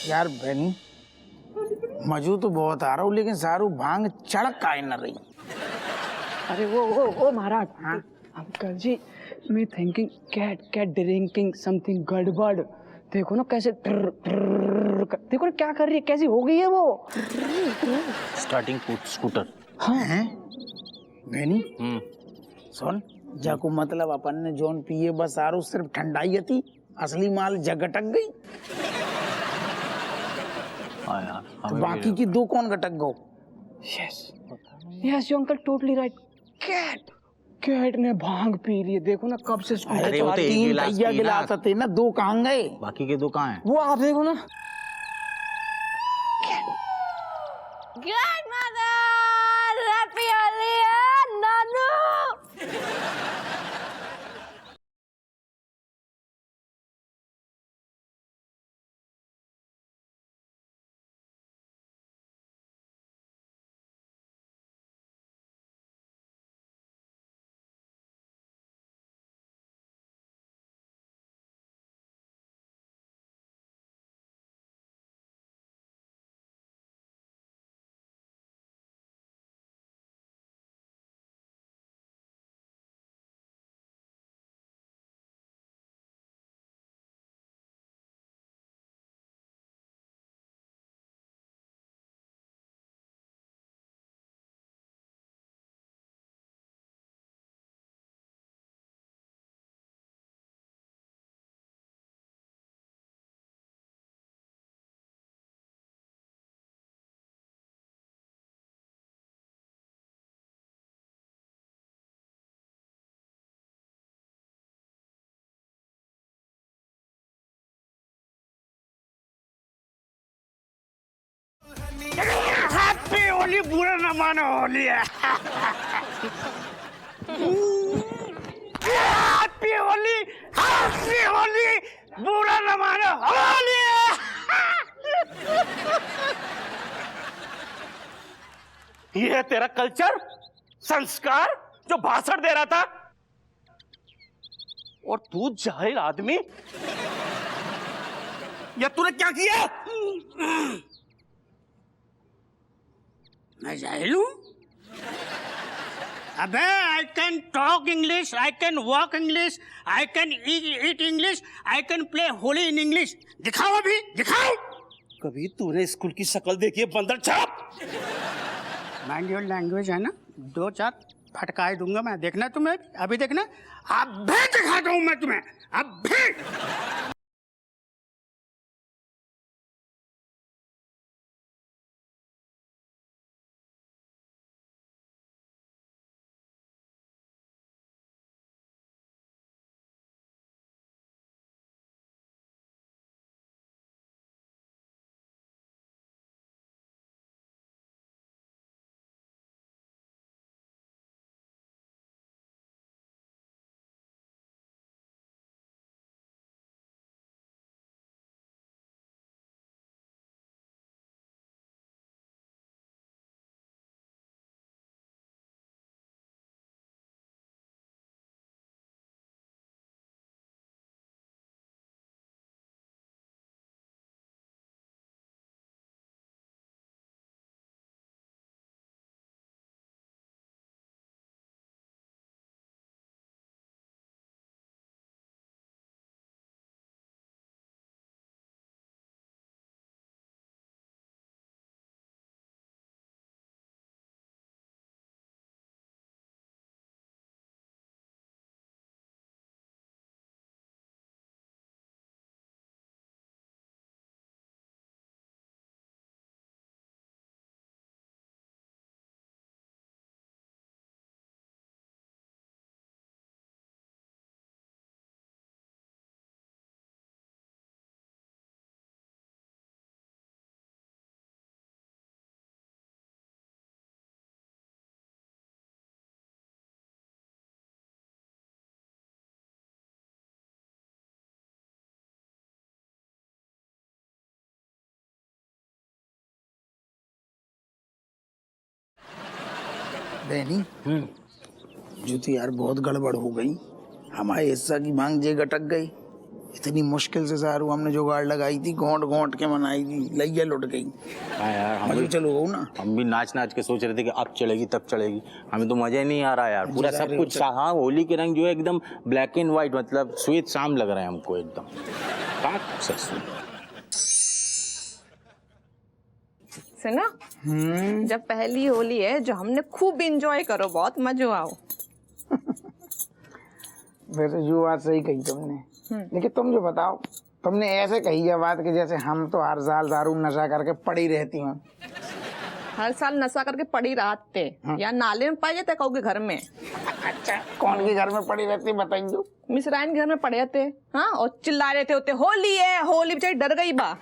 यार बहनी, मजू तो बहुत आ रहा हूँ लेकिन सारू भांग चढ़क काहे न रही। अरे वो महाराज। हाँ? अंकल जी, मैं थिंकिंग कैट ड्रिंकिंग समथिंग गड़बड़। देखो ना कैसे देखो ना क्या कर रही है, कैसी हो गई है वो। Starting scooter. हाँ हैं? बहनी सुन, जाको मतलब अपन ने जोन पिए बस सारू सिर्फ ठंडाई थी, असली माल जगटक गई। हाँ यार, तो बाकी की दो कौन गटक गो? Yes you uncle totally right. Cat ने भांग पी ली। देखो ना कब से स्कूटर अरे वो तो एक तीन गिलास भैया पी ना। गिलास थे ना, दो कहाँ गए? बाकी के दो कहाँ हैं? वो आप देखो ना। Grandmother, happy Holi, Nanu. Happy Holi, बुरा न मानो होली है। हैप्पी होली, बुरा न मानो होली है। ये है तेरा कल्चर, संस्कार जो भाषण दे रहा था। और तू जाहिल आदमी, या तूने क्या किया? मैं जाहिल हूँ? अबे I can talk English, I can walk English, I can eat English, I can play Holi in English. दिखाओ अभी, दिखाओ। कभी तूने स्कूल की शक्ल देखी है बंदर छाप? माइंड योर लैंग्वेज है ना, दो चार फटकाए दूंगा मैं, देखना तुम्हें, अभी देखना। अब भी दिखाता हूँ मैं तुम्हें, अब भी। बहनी, जो तो यार बहुत गड़बड़ हो गई। हमारे हिस्सा की मांग जे गटक गई, इतनी मुश्किल से सारू हमने जुगाड़ लगाई थी, घोंट घोंट के मनाई थी, लैया लुट गई। हाँ यार, मजे चलो हो ना। हम भी नाच नाच के सोच रहे थे कि अब चलेगी तब चलेगी, हमें तो मजा ही नहीं आ रहा यार। पूरा सब कुछ हाँ, होली के रंग जो है एकदम ब्लैक एंड व्हाइट, मतलब श्वेत शाम लग रहा है हमको एकदम। सुना, जब पहली होली है जो हमने खूब इंजॉय करो, बहुत मजा आओ। वैसे जो बात सही कही तुमने, लेकिन तुम जो बताओ, तुमने ऐसे कही है बात कि जैसे हम तो हर साल दारू नशा करके पड़ी रहती हूँ। हर साल नशा करके पड़ी रहते या नाले में पाए जाते कहोगे घर में। अच्छा, कौन के घर में पड़ी रहती है बताइए? मिसराइन के घर में पड़े रहते, हाँ, और चिल्ला रहे थे होते होली है होली, बेचारी डर गई बा।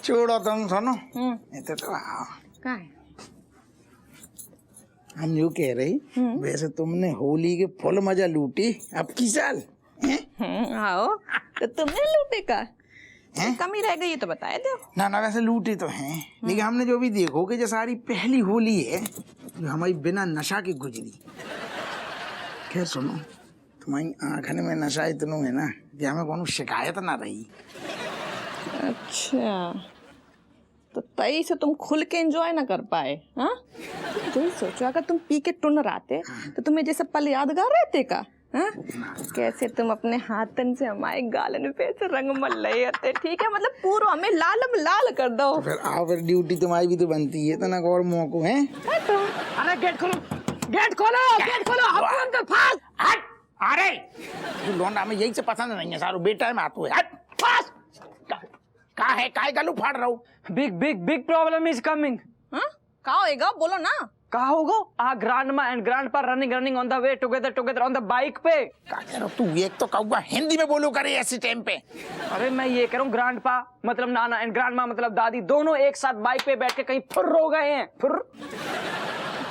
छोड़ो तुम, सुनो इतने तो आओ। क्या है? हम यूँ कह रही, वैसे तुमने होली के फुल मजा लूटी अब की साल? आओ, तो तुमने लूटे का कमी रह गई तो बताए दो ना। ना वैसे लूटी तो हैं, लेकिन हमने जो भी देखो कि जो सारी पहली होली है जो हमारी बिना नशा की गुजरी। खैर सुनो, तुम्हारी आंखन में नशा इतना है ना कि हमें कोनो शिकायत ना रही। अच्छा, तो तई से तुम खुल के एंजॉय ना कर पाए? हाँ, तुम सोचो अगर तुम पी के टुन रहते तो तुम्हें जैसे पल यादगार रहते का? हाँ? कैसे तुम अपने हाथन से हमारे गालन पे से रंग मल रहे होते, ठीक है, मतलब पूरा हमें लाल लाल कर दो। तो फिर आओ, फिर ड्यूटी तुम्हारी भी तो बनती है, तो ना और मौको है। अरे गेट खोलो, गेट खोलो, गेट खोलो, हम अंदर फास। हट, अरे तू लौंडा में यही से पसंद नहीं है सारू, बेटा में आतू है। हट, फास। का है, काय गलू फाड़ रहा हूँ। Big big big problem is coming. हाँ, क्या होएगा बोलो ना। कहा होगा? A grandma and grandpa running on the way together on the bike पे। क्या कह रहा हूँ तू? एक तो कहूँगा हिंदी में बोलो करे ऐसे टाइम पे। अरे मैं ये कह रहा हूँ, ग्रैंडपा मतलब नाना एंड ग्रैंडमा मतलब दादी, दोनों एक साथ बाइक पे बैठ के कहीं फुर्र हो गए हैं। फुर्र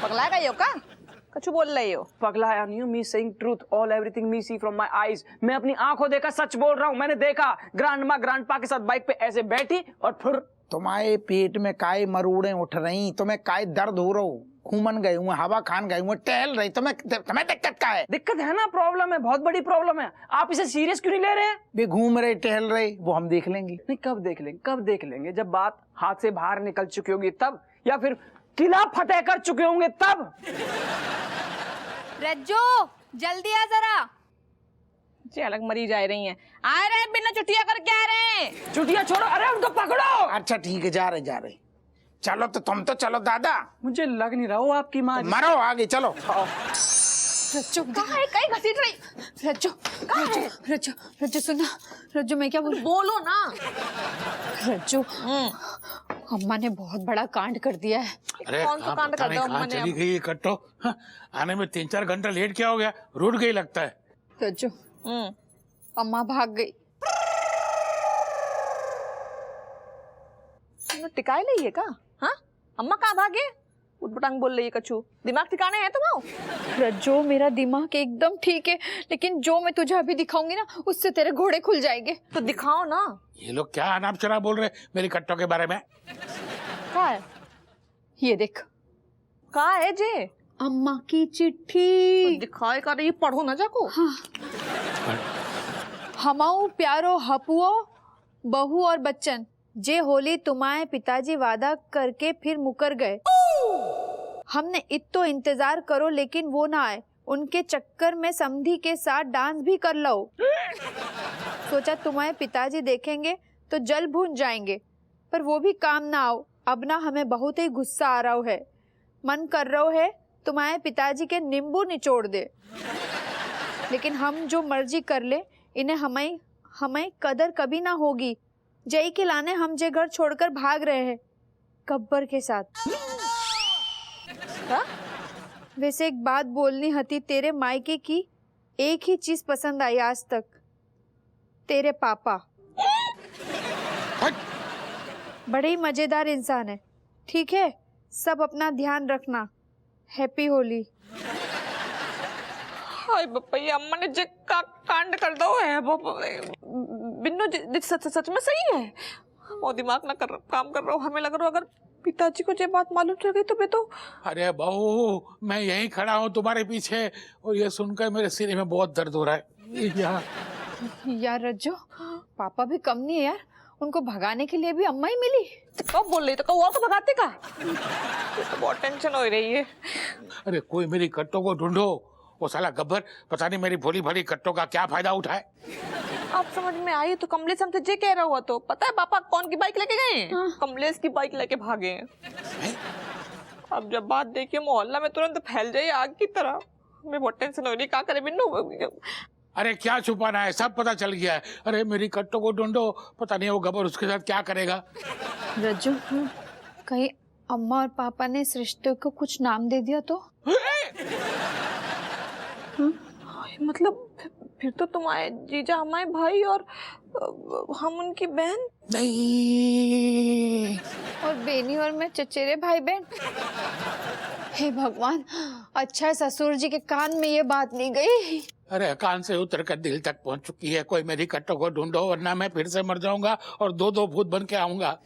पगला गए हो का? कुछ बोल रहे हो? पगलाया नहीं हूँ, me saying truth, all everything me see from my eyes. मैं अपनी आंखों देखा सच बोल रहा हूँ। मैंने देखा ग्रैंडमा ग्रैंडपा के साथ बाइक पे ऐसे बैठी और फुर्र। तुम्हारे पेट में काय मरोड़े उठ रही, तुम्हें काय दर्द हो रहा हो, घूमन गए हुए, हवा खान गए हुए, टहल रही, तुम्हें दिक्कत का है? दिक्कत है ना, प्रॉब्लम है, बहुत बड़ी प्रॉब्लम है। आप इसे सीरियस क्यों नहीं ले रहे? वे घूम रहे टहल रहे, वो हम देख लेंगे। नहीं, कब देख लेंगे? कब देख लेंगे? जब बात हाथ से बाहर निकल चुकी होगी तब, या फिर किला फतेह कर चुके होंगे तब। रज्जो जल्दी आ जरा। जी अलग मरी जा रही हैं। आ रहे हैं, बिना छुट्टियां करके आ रहे हैं। छुट्टियां छोड़ो, अरे उनको पकड़ो। अच्छा ठीक है, जा रहे। चलो तो तुम तो चलो दादा। मुझे लग नहीं रहा हो आपकी माँ। मरो आगे चलो। रज्जो कहाँ है? कहीं घसीट रही। रज्जो रज्जो रज्जो सुना, रज्जो मैं क्या बोलो ना। रज्जो, अम्मा ने बहुत बड़ा कांड कर दिया है। अरे कौन सा कांड कर दिया अम्मा ने? चली गई कट्टो? हाँ, आने में 3-4 घंटा लेट क्या हो गया? रूठ गई लगता है। रज्जो, अम्मा भाग गई। टिकाए ली है का? हाँ, अम्मा कहाँ भागे? उठपटांग बोल रही है कछु। दिमाग ठिकाने है तुम्हारा? रज्जो, मेरा दिमाग एकदम ठीक है, लेकिन जो मैं तुझे अभी दिखाऊंगी ना, उससे तेरे घोड़े खुल जाएंगे। तो दिखाओ ना। ये लोग क्या अनाप शनाप बोल रहे मेरी कट्टो के बारे में? कहाँ है? ये देख, कहाँ है जे? अम्मा की चिट्ठी। तो दिखाए कर रही, पढ़ो ना जाको। हाँ। हमाऊ प्यारो हपुओ बहू और बच्चन, जे होली तुम्हारे पिताजी वादा करके फिर मुकर गए। हमने इतो इंतजार करो लेकिन वो ना आए, उनके चक्कर में समधी के साथ डांस भी कर लो। सोचा तुम्हारे पिताजी देखेंगे तो जल भून जाएंगे, पर वो भी काम ना आओ। अब ना हमें बहुत ही गुस्सा आ रहा है, मन कर रहा है तुम्हारे पिताजी के नींबू निचोड़ दे, लेकिन हम जो मर्जी कर ले, इन्हें हमें कदर कभी ना होगी। जय के लाने हम जे घर छोड़कर भाग रहे हैं गब्बर के साथ। वैसे एक बात बोलनी हती, तेरे मायके की एक ही चीज पसंद आई आज तक, तेरे पापा। बड़े ही मजेदार इंसान है। ठीक है, सब अपना ध्यान रखना। हैप्पी होली। हाय बप्पा, अम्मा ने जे का कांड कर दो है वो बिन्नू सच में सही है। वो दिमाग ना काम कर रहा हूँ। हमें लग रहा है अगर पिताजी को ये बात मालूम चल गई तो मैं तो। अरे बहू, मैं यहीं खड़ा हूँ तुम्हारे पीछे, और ये सुनकर मेरे सीने में बहुत दर्द हो रहा है। यहाँ यार रज्जो, पापा भी कम नहीं है यार, उनको भगाने के लिए भी अम्मा ही मिली। कब बोल रही तो कौआ को भगाते का? ये तो बहुत टेंशन हो रही है। अरे कोई मेरी कट्टों को ढूंढो, वो साला गब्बर पता नहीं मेरी भोली भाली कट्टों का क्या फायदा उठाए। आप समझ में आई तो कमलेश हमसे जे कह रहा हुआ, तो पता है पापा कौन की बाइक लेके गए हैं? कमलेश की बाइक लेके भागे हैं। अब जब बात देखिए मोहल्ला में तुरंत फैल जाए आग की तरह। हमें बहुत टेंशन हो रही, क्या करे बिन्नू? अरे क्या छुपाना है, सब पता चल गया है। अरे मेरी कट्टों को ढूंढो, पता नहीं वो गब्बर उसके साथ क्या करेगा। रज्जो, कहीं अम्मा और पापा ने इस रिश्ते को कुछ नाम दे दिया तो? मतलब फिर तो तुम्हारे जीजा हमारे भाई और हम उनकी बहन। नहीं, और बेनी और मैं चचेरे भाई बहन। हे भगवान, अच्छा है ससुर जी के कान में ये बात नहीं गई। अरे कान से उतर कर दिल तक पहुंच चुकी है। कोई मेरी कट्टों को ढूंढो, वरना मैं फिर से मर जाऊंगा और दो भूत बन के आऊंगा।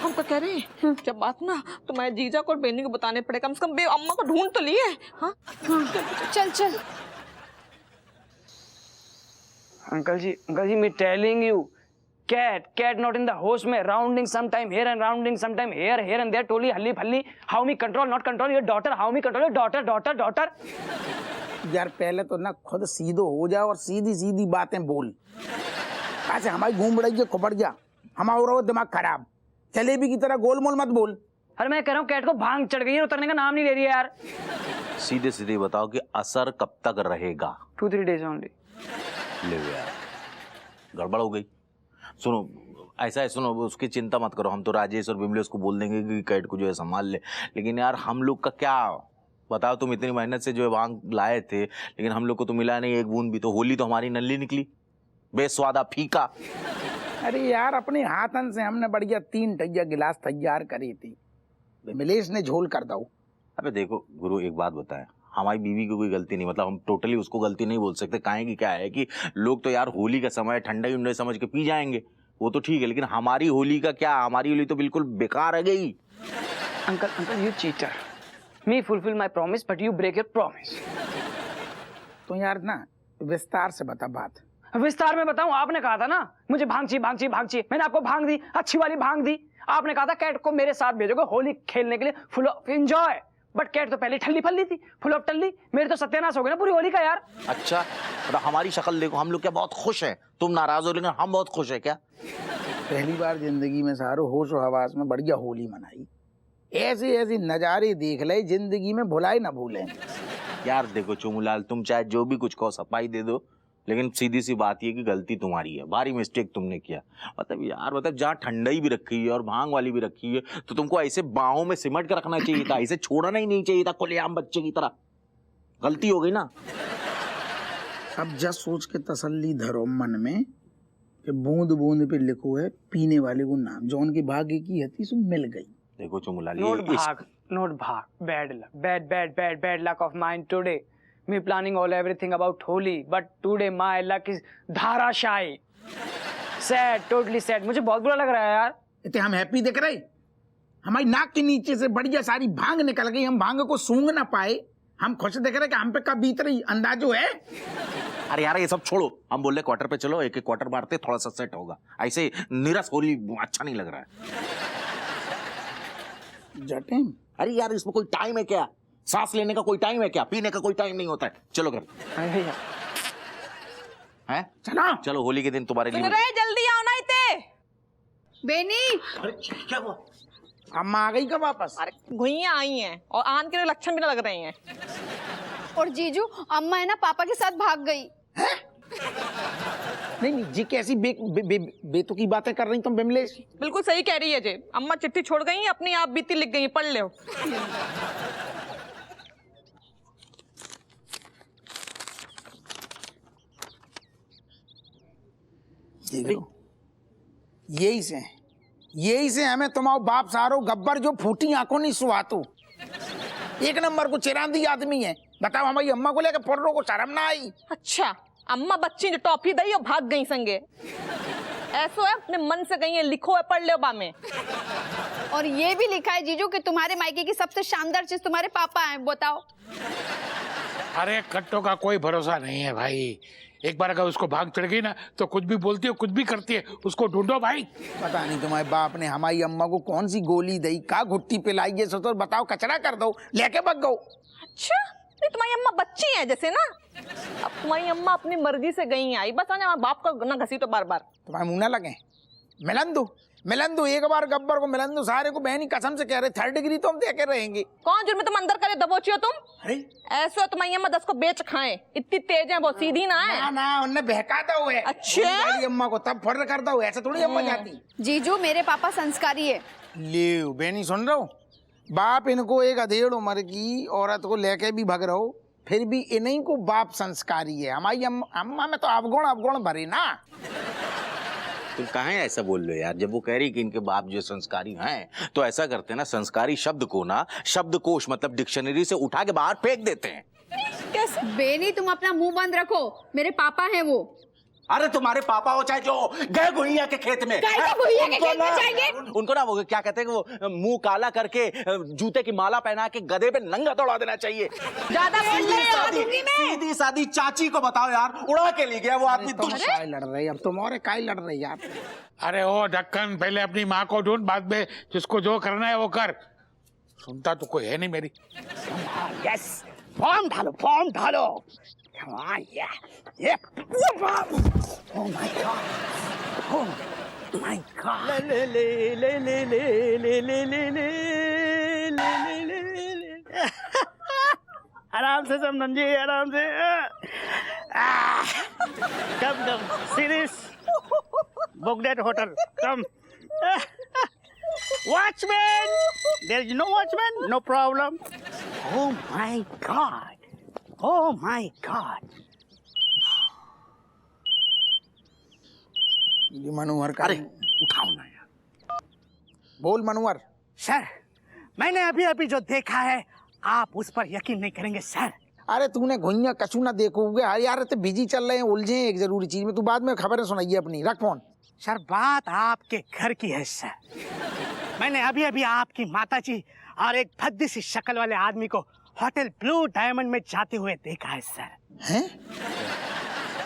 हम तो कह रहे हैं जब बात ना तुम्हारे जीजा को और बेनी को बताने पड़े, कम से कम अम्मा को ढूंढ तो लिए। हाँ चल चल। अंकल जी मैं telling you, cat not in the host में rounding sometime here and rounding sometime here and there, टोली हल्ली फल्ली। how me control not control your daughter, how me control your daughter। यार पहले तो ना खुद सीधो हो जाओ और सीधी सीधी बातें बोल। ऐसे हमारी घूम रही है खुपड़ जा, हमारा दिमाग खराब, जलेबी की तरह गोल मोल मत बोल। अरे मैं कह रहा हूँ कैट को भांग चढ़ गई है, उतरने का नाम नहीं ले रही है यार। सीधे सीधे बताओ कि असर कब तक रहेगा? 2-3 days only। ले यार, गड़बड़ हो गई। सुनो ऐसा है, सुनो उसकी चिंता मत करो, हम तो राजेश और बिमलेश को बोल देंगे कि कैट को जो है संभाल ले। लेकिन यार हम लोग का क्या बताओ, तुम इतनी मेहनत से जो है भांग लाए थे, लेकिन हम लोग को तो मिला नहीं एक बूंद भी। तो होली तो हमारी नल्ली निकली, बेस्वादा फीका। अरे यार अपने हाथन से हमने बढ़िया 3 टैया गिलास तैयार करी थी, बिमलेश ने झोल कर दो। अबे देखो गुरु, एक बात बताएं, हमारी बीवी की कोई गलती नहीं, मतलब हम टोटली उसको गलती नहीं बोल सकते। काहे की क्या है कि लोग तो यार होली का समय ठंडा उंडा समझ के पी जाएंगे, वो तो ठीक है, लेकिन हमारी होली का क्या? हमारी होली तो बिल्कुल बेकार है गई। Uncle you cheater, me fulfil my promise but you break your promise. तो यार ना विस्तार से बता बात। विस्तार में बताऊं? आपने कहा था ना मुझे भांग चाहिए, मैंने आपको भांग दी, अच्छी वाली भांग दी। आपने कहा था कैट को मेरे साथ भेजोगे होली खेलने के लिए, full of enjoy. But cat तो पहले ठल्ली फल्ली थी, फुल ऑफ टल्ली। मेरे तो सत्यानाश हो गया ना पूरी होली का यार। अच्छा तो हमारी शक्ल देखो, हम लोग क्या बहुत खुश हैं? तुम नाराज हो लेकिन हम बहुत खुश हैं क्या? पहली बार जिंदगी में सारो होश और हवास में बढ़िया होली मनाई। ऐसे नजारे देख ले जिंदगी में भुलाए ना भूलें। यार देखो चुमुलाल, तुम चाहे जो भी कुछ कहो सफाई दे दो, लेकिन सीधी सी बात ये कि गलती तुम्हारी है, भारी मिस्टेक तुमने किया। मतलब यार मतलब जहाँ ठंडाई भी रखी है और भांग वाली भी रखी है, तो तुमको ऐसे बाहों में सिमट कर रखना चाहिए था, ऐसे छोड़ना ही नहीं चाहिए था खुलेआम बच्चे की तरह। गलती हो गई ना। अब जब सोच के तसल्ली धरो मन में कि बूंद बूंद पे लिखो है पीने वाले को नाम, जो उनके भाग्य की हती सो मिल गई। देखो चुमुलाल, नोट भाग, bad luck of mine today. Me planning all everything about Holi, but today my luck is धाराशायी। Sad, totally sad। मुझे बहुत बुरा लग रहा है यार। इतने हम हैप्पी दिख रहे, हमारी नाक के नीचे से बढ़िया सारी भांग निकल गई, हम भांग को सूंघ ना पाए। हम खुश दिख रहे कि हम पे कब बीत रही अंदाजो है। अरे यार ये सब छोड़ो, हम बोल रहे क्वार्टर पे चलो, एक क्वार्टर मारते थोड़ा सा सेट होगा। ऐसे निरस होली अच्छा नहीं लग रहा है। जटे अरे यार इसमें कोई टाइम है क्या? सांस लेने का कोई टाइम है क्या? पीने का कोई टाइम नहीं होता है। चलो घर हैं, चलो होली के दिन तुम्हारे लिए। जल्दी आओ ना इते। बेनी, अरे क्या हुआ? अम्मा आ गई का वापस? अरे घुइयां आई हैं और आन के लक्षण भी ना लग रहे हैं। और जीजू अम्मा है ना पापा के साथ भाग गई। नहीं जी कैसी बेतुकी बातें कर रही तुम बिमलेश? बिल्कुल सही कह रही है जे, अम्मा चिट्ठी छोड़ गई, अपनी आप बीती लिख गई, पढ़ लो। यही से हमें तुम्हारा बाप सारो गब्बर जो फूटी आंखों नहीं सुहातो, एक नंबर को चिरांदी आदमी है। बताओ हमारी अम्मा को लेकर पढ़ को शर्म ना आई? अच्छा अम्मा बच्ची जो टॉफी दई और भाग गई संगे, ऐसो है अपने मन से गई है, लिखो है पढ़ लो बा में। और ये भी लिखा है जीजू कि तुम्हारे मायके की सबसे शानदार चीज तुम्हारे पापा हैं। बताओ। अरे कट्टों का कोई भरोसा नहीं है भाई, एक बार अगर उसको भांग चढ़ गई ना तो कुछ भी बोलती है, कुछ भी करती है। उसको ढूंढो भाई। पता नहीं तुम्हारे बाप ने हमारी अम्मा को कौन सी गोली दी, का घुट्टी पिलाई है, सो बताओ, कचरा कर दो, लेके भग गो। अच्छा, नहीं तुम्हारी अम्मा बच्ची है जैसे ना। अब तुम्हारी अम्मा अपनी मर्जी से गई आई, बस आने बाप का ना घसी तो बार बार। तुम्हारे मुंह ना लगे। मिलन दो एक बार गब्बर को मिलन दो, सारे को बहनी कसम से कह रहे 3rd डिग्री तो हम दे के रहेंगे। कौन जुर्म तुम अंदर करे दबोचियो तुम? अरे ऐसे हो तुम्हारी अम्मा 10 को बेच खाए, इतनी तेज है वो, सीधी ना है। ना उनने बहका दो है। अच्छा? वाली अम्मा को तब फर्र कर दो, ऐसे थोड़ी अम्मा जाती। जीजू मेरे पापा संस्कारी है। ले बहनी सुन रहा हूँ, बाप इनको एक अधेड़ उम्र की औरत को लेके भी भग रहो, फिर भी इन्हीं को बाप संस्कारी है। हमारी अम्मा में तो अवगुण भरे ना। तुम कहाँ ऐसा बोल रहे हो यार? जब वो कह रही कि इनके बाप जो संस्कारी हैं, तो ऐसा करते हैं ना, संस्कारी शब्द को ना शब्दकोश मतलब डिक्शनरी से उठा के बाहर फेंक देते हैं। कैसे? बेनी तुम अपना मुंह बंद रखो, मेरे पापा हैं वो। अरे तुम्हारे पापा हो चाहे जो गए गुड़िया के खेत में, गुड़िया के खेत में जाएंगे? उनको ना वो क्या कहते हैं, वो मुंह काला करके जूते की माला पहना के गधे पे नंगा दौड़ा देना चाहिए। ज्यादा सीधी सादी चाची को बताओ यार, उड़ा के ले गया वो आदमी। तुम काय लड़ रहे, अब तुम और काय लड़ रहे यार। अरे ओ ढक्कन, पहले अपनी माँ को ढूंढ, बाद में जिसको जो करना है वो कर। सुनता तो कोई है नहीं मेरी। Yes, form ढालो। Come on, yeah. Yeah. Oh my God. Oh my God. आराम से समझन जी, आराम से। Come. Serious. Book that hotel. Come. Watchman. There is no watchman. No problem. Oh my God. Oh my God! ये मनोहर का। अरे उठाओ ना यार। बोल मनोहर। सर, मैंने अभी जो देखा है, आप उस पर यकीन नहीं करेंगे सर। अरे तूने घुइया कछू ना देखोगे यार, तो बिजी चल रहे हैं, उलझे हैं एक जरूरी चीज में। तू बाद में खबरें सुनाइए अपनी, रख फोन। सर बात आपके घर की है सर। मैंने अभी आपकी माताजी और एक भद्दी सी शक्ल वाले आदमी को होटल ब्लू डायमंड में जाते हुए देखा है सर। हैं?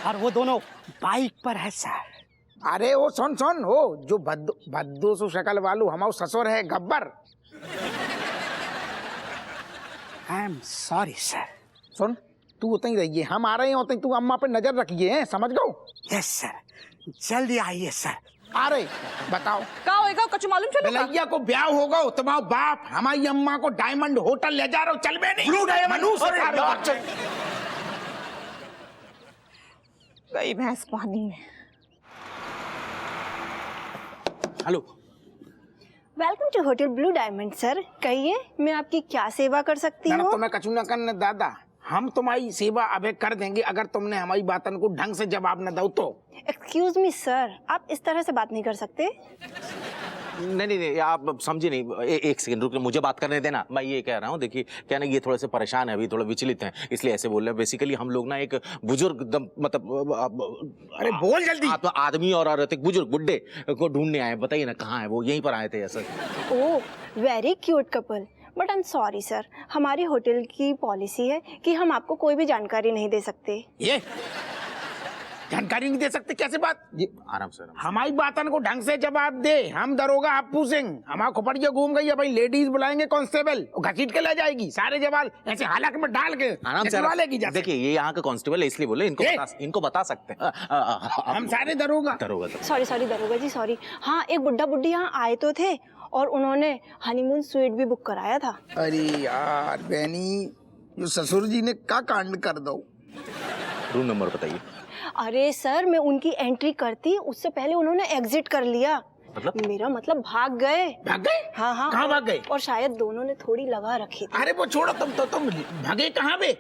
और वो दोनों बाइक पर है सर। अरे वो सुन हो, जो भद्दो सो शक्ल वालू हमारा ससुर है Gabbar. I am sorry sir. सुन, तू उतनी रहिए, हम आ रहे हैं, उतनी तू अम्मा पे नजर रखिए, हैं, समझ गो? यस सर, जल्दी आइए सर। आ रहे, बताओ का होएगा, कुछ मालूम चलो? भैया को ब्याह होगा, तुम्हारा बाप हमारी अम्मा को डायमंड होटल ले जा रहा हो, चल बे नहीं। ब्लू डायमंड गई भैंस पानी में। Hello, welcome to hotel Blue Diamond sir. कहिए मैं आपकी क्या सेवा कर सकती हूँ? तुम्हें कचू न करने दादा, हम तुम्हारी सेवा अबे कर देंगे अगर तुमने हमारी बातन को ढंग से जवाब न दो तो। एक्सक्यूज मी सर, आप इस तरह से बात नहीं कर सकते। नहीं आप समझे नहीं। एक सेकंड रुक, मुझे बात करने देना। मैं ये कह रहा हूँ, देखिए क्या ना, ये थोड़े से परेशान है अभी, थोड़ा विचलित हैं, इसलिए ऐसे बोल रहे हैं। बेसिकली हम लोग ना एक बुजुर्ग मतलब अरे बोल जल्दी। आदमी और औरत, एक बुजुर्ग बुड्ढे को ढूंढने आए। बताइए ना कहाँ है वो? यहीं पर आए थे ऐसा। Oh very cute couple, but I am sorry sir, हमारी होटल की पॉलिसी है कि हम आपको कोई भी जानकारी नहीं दे सकते। ये जानकारी नहीं दे सकते कैसे बात? आराम से हमारी बातन को ढंग से जवाब दे। हम दरोगा अप्पू सिंह, हमारा खोपड़िया घूम गई है भाई, लेडीज बुलाएंगे कांस्टेबल, घसीट के ले जाएगी सारे जवाल ऐसे हालक में डाल के आराम से लेगी। देखिए ये यहाँ का कांस्टेबल है, इसलिए बोले इनको बता सकते हैं। हम सारे दरोगा। सॉरी दरोगा जी, सॉरी। हाँ, एक बुड्ढा बुड्ढी यहाँ आए तो थे और उन्होंने हनीमून स्वीट भी बुक कराया था। अरे यार बहनी, जो ससुर जी ने क्या कांड कर दो। रूम नंबर बताइए। अरे सर, मैं उनकी एंट्री करती उससे पहले उन्होंने एग्जिट कर लिया। मतलब? मेरा मतलब भाग गए। भाग गए? हाँ। कहाँ भाग गए? और शायद दोनों ने थोड़ी लगा रखी थी। अरे वो छोड़ो, तुम भागे कहाँ पे?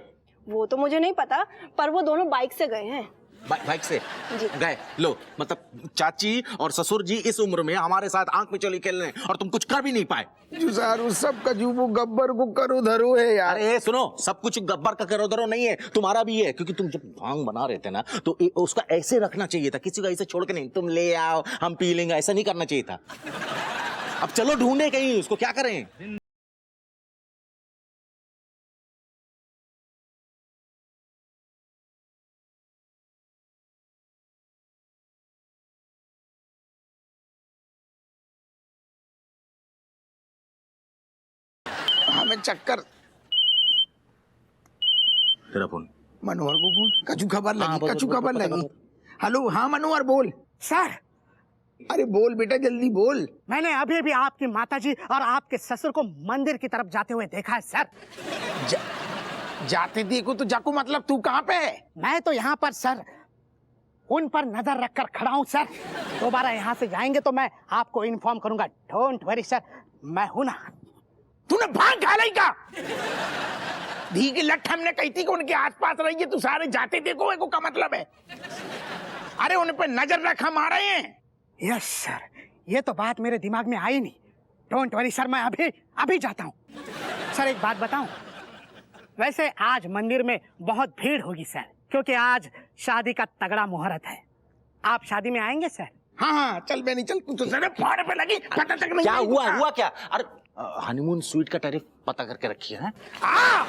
वो तो मुझे नहीं पता, पर वो दोनों बाइक से गए हैं। बाइक से जी। गए? लो, मतलब चाची और ससुर जी इस उम्र में हमारे साथ आंख में चली खेल रहे हैं और तुम कुछ कर भी नहीं पाए। जुसारू सब का जुबू गब्बर को करो धरो है यार। अरे सुनो, सब कुछ गब्बर का करो धरो नहीं है, तुम्हारा भी है। क्योंकि तुम जब भांग बना रहे थे ना, तो उसका ऐसे रखना चाहिए था, किसी को ऐसे छोड़ के नहीं, तुम ले आओ हम पी लेंगे, ऐसा नहीं करना चाहिए था। अब चलो ढूंढे कहीं उसको, क्या करें? हाँ मैं चक्कर तेरा फोन मनोहर को बोल, कछु खबर हाँ, लगी, बोल, कछु बोल, खबर पता लगी। करो। हेलो, हाँ मनोहर बोल। सर अरे बोल बेटा, जल्दी बोल। मैंने अभी अभी आपकी माताजी और आपके ससुर को मंदिर की तरफ जाते हुए देखा है सर। जाते देखो तो जाको मतलब तू कहाँ पे है? मैं तो यहाँ पर सर उन पर नजर रखकर खड़ा हूँ सर। दोबारा यहाँ से जाएंगे तो मैं आपको इन्फॉर्म करूंगा। डोंट वरी सर, मैं हूं ना। तूने भांग खा ली का? धी की लठ हमने कही थी कि उनके आसपास रहिए, तू सारे जाते देखो को का मतलब है? अरे उन पे नजर रख, हम आ रहे हैं। यस सर, ये तो बात मेरे दिमाग में आई नहीं। डोंट वरी सर, मैं अभी जाता हूँ। सर एक बात बताऊं, वैसे आज मंदिर में बहुत भीड़ होगी सर, क्योंकि आज शादी का तगड़ा मुहूर्त है। आप शादी में आएंगे सर? हाँ हाँ चल बेनी चल, तू तो सारे फाड़े पे लगी, पता तक नहीं क्या आई हुआ तुझा। हुआ क्या? अरे हनीमून स्वीट का टैरिफ पता करके रखिए हैं। हाँ